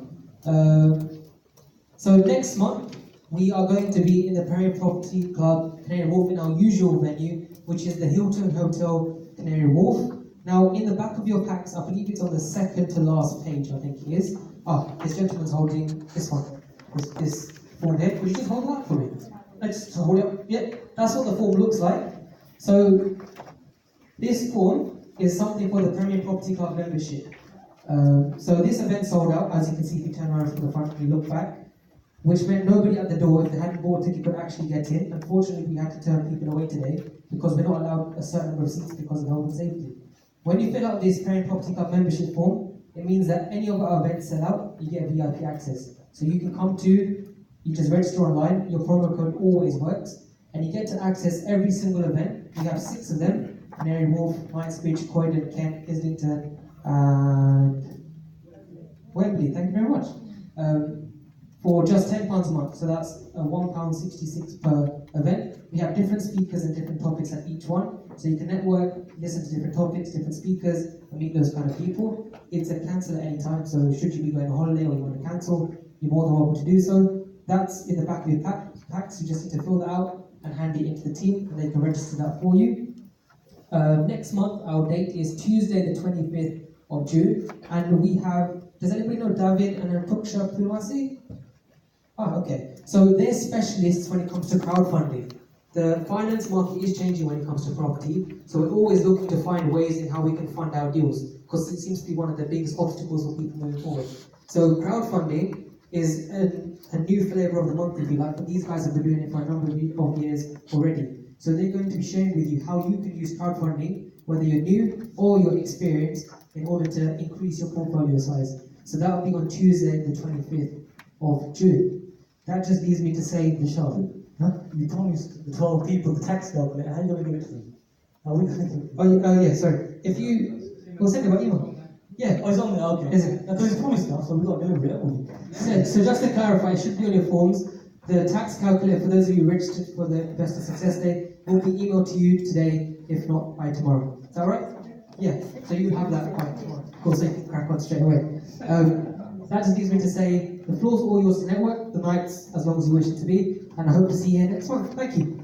So next month, we are going to be in the Premier Property Club, Canary Wharf, in our usual venue, which is the Hilton Hotel, Canary Wharf. Now, in the back of your packs, I believe it's on the second to last page, I think it is. This gentleman's holding this one, this form here. Would you just hold that for me? Let's hold it up. Yeah, that's what the form looks like. So, this form is something for the Premier Property Club membership. So this event sold out, as you can see if you turn around from the front and you look back, which meant nobody at the door. If they hadn't bought a ticket, could actually get in. Unfortunately, we had to turn people away today because we're not allowed a certain number of seats because of health and safety. When you fill out this Premier Property Club membership form, it means that any of our events sell out, you get VIP access. So you can come to, you just register online, your promo code always works, and you get to access every single event. We have 6 of them: Canary Wharf, Knightsbridge, Croydon, Kent, Islington, and Wembley. Thank you very much. For just £10 a month, so that's £1.66 per event. We have different speakers and different topics at each one, so you can network, listen to different topics, different speakers, and meet those kind of people. It's a cancel at any time, so should you be going on holiday or you want to cancel, you're more than welcome to do so. That's in the back of your packs. You just need to fill that out and hand it into the team, and they can register that for you. Next month, our date is Tuesday, the 25th of June, and we have, does anybody know David and Tuksha Pulwasi? Okay. So they're specialists when it comes to crowdfunding. The finance market is changing when it comes to property, so we're always looking to find ways in how we can fund our deals, because it seems to be one of the biggest obstacles for people moving forward. So crowdfunding is a new flavour of the month, if you like, but these guys have been doing it for a number of years already. So they're going to be sharing with you how you can use crowdfunding, whether you're new or you're experienced, in order to increase your portfolio size. So that will be on Tuesday, the 25th of June. That just leaves me to say, Vishal, Huh? You promised the 12 people the tax calculator. How are you going to give it to them? Are we going to give it? oh yeah, sorry. If you, we'll send it by email. Yeah. Oh, it's on there, okay. Is it? Because it's promised now, so we've got to deliver it, haven't we? So just to clarify, it should be on your forms. The tax calculator, for those of you registered for the Investor Success Day, will be emailed to you today, if not by tomorrow. Is that right? Yeah. So you have that by tomorrow. Of course, you can crack on straight away. That just leaves me to say, the floor's all yours to network, the night's as long as you wish it to be, and I hope to see you here next month. Thank you.